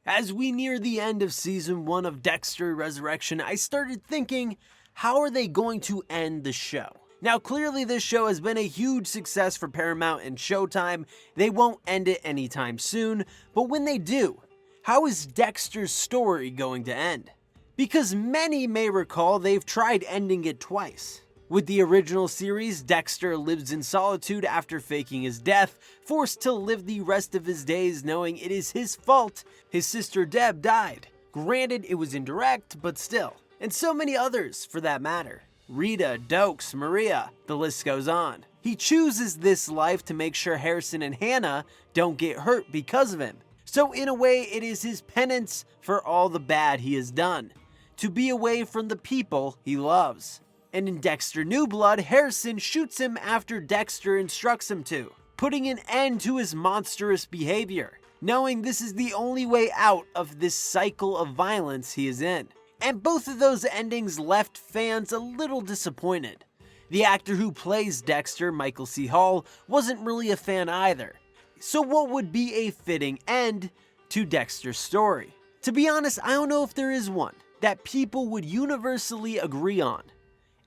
As we near the end of Season 1 of Dexter Resurrection, I started thinking, how are they going to end the show? Now clearly this show has been a huge success for Paramount and Showtime. They won't end it anytime soon, but when they do, how is Dexter's story going to end? Because many may recall they've tried ending it twice. With the original series, Dexter lives in solitude after faking his death, forced to live the rest of his days knowing it is his fault his sister Deb died. Granted, it was indirect, but still. And so many others, for that matter. Rita, Dokes, Maria, the list goes on. He chooses this life to make sure Harrison and Hannah don't get hurt because of him. So in a way, it is his penance for all the bad he has done. To be away from the people he loves. And in Dexter New Blood, Harrison shoots him after Dexter instructs him to, putting an end to his monstrous behavior, knowing this is the only way out of this cycle of violence he is in. And both of those endings left fans a little disappointed. The actor who plays Dexter, Michael C. Hall, wasn't really a fan either. So what would be a fitting end to Dexter's story? To be honest, I don't know if there is one that people would universally agree on.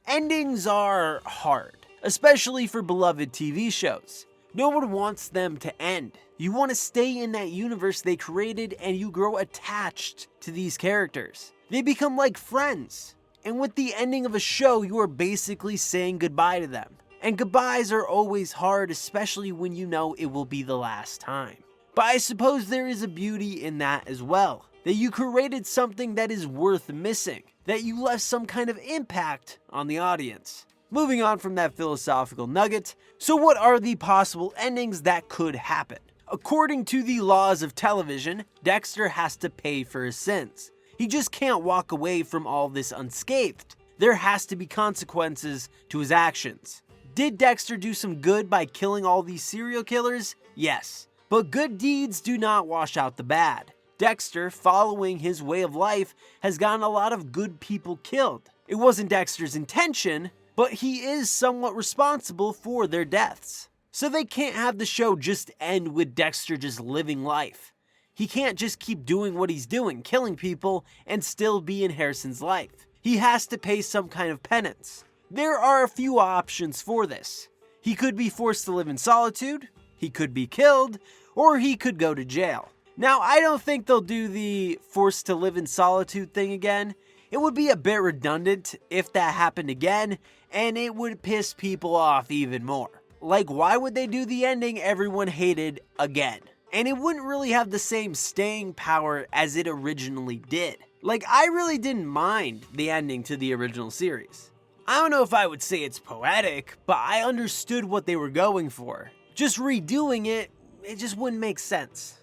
Endings are hard, especially for beloved TV shows. No one wants them to end. You want to stay in that universe they created and you grow attached to these characters. They become like friends. And with the ending of a show, you are basically saying goodbye to them. And goodbyes are always hard, especially when you know it will be the last time. But I suppose there is a beauty in that as well. That you created something that is worth missing. That you left some kind of impact on the audience. Moving on from that philosophical nugget, so what are the possible endings that could happen? According to the laws of television, Dexter has to pay for his sins. He just can't walk away from all this unscathed. There has to be consequences to his actions. Did Dexter do some good by killing all these serial killers? Yes. But good deeds do not wash out the bad. Dexter, following his way of life, has gotten a lot of good people killed. It wasn't Dexter's intention, but he is somewhat responsible for their deaths. So they can't have the show just end with Dexter just living life. He can't just keep doing what he's doing, killing people, and still be in Harrison's life. He has to pay some kind of penance. There are a few options for this. He could be forced to live in solitude, he could be killed, or he could go to jail. Now, I don't think they'll do the forced to live in solitude thing again. It would be a bit redundant if that happened again, and it would piss people off even more. Like, why would they do the ending everyone hated again? And it wouldn't really have the same staying power as it originally did. Like, I really didn't mind the ending to the original series. I don't know if I would say it's poetic, but I understood what they were going for. Just redoing it, it just wouldn't make sense.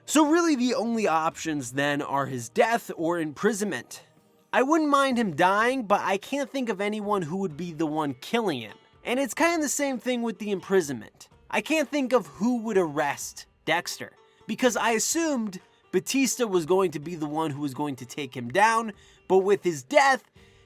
So really the only options then are his death or imprisonment. I wouldn't mind him dying, but I can't think of anyone who would be the one killing him. And it's kind of the same thing with the imprisonment. I can't think of who would arrest Dexter, because I assumed Batista was going to be the one who was going to take him down, but with his death,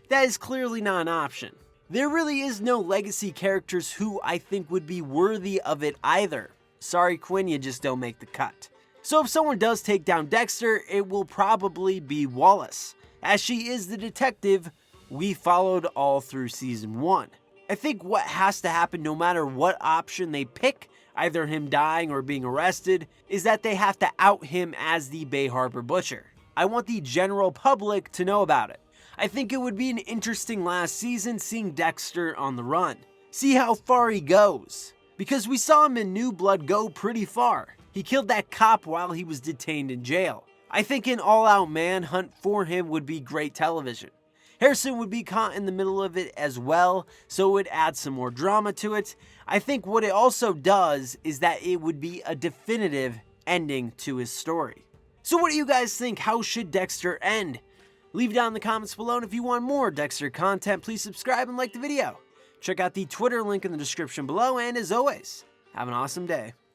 that is clearly not an option. There really is no legacy characters who I think would be worthy of it either. Sorry Quinn, you just don't make the cut. So if someone does take down Dexter, it will probably be Wallace, as she is the detective we followed all through Season 1. I think what has to happen no matter what option they pick, either him dying or being arrested, is that they have to out him as the Bay Harbor Butcher. I want the general public to know about it. I think it would be an interesting last season seeing Dexter on the run. See how far he goes. Because we saw him in New Blood go pretty far. He killed that cop while he was detained in jail. I think an all-out manhunt for him would be great television. Harrison would be caught in the middle of it as well, so it would add some more drama to it. I think what it also does is that it would be a definitive ending to his story. So what do you guys think? How should Dexter end? Leave down in the comments below, and if you want more Dexter content, please subscribe and like the video. Check out the Twitter link in the description below, and as always, have an awesome day.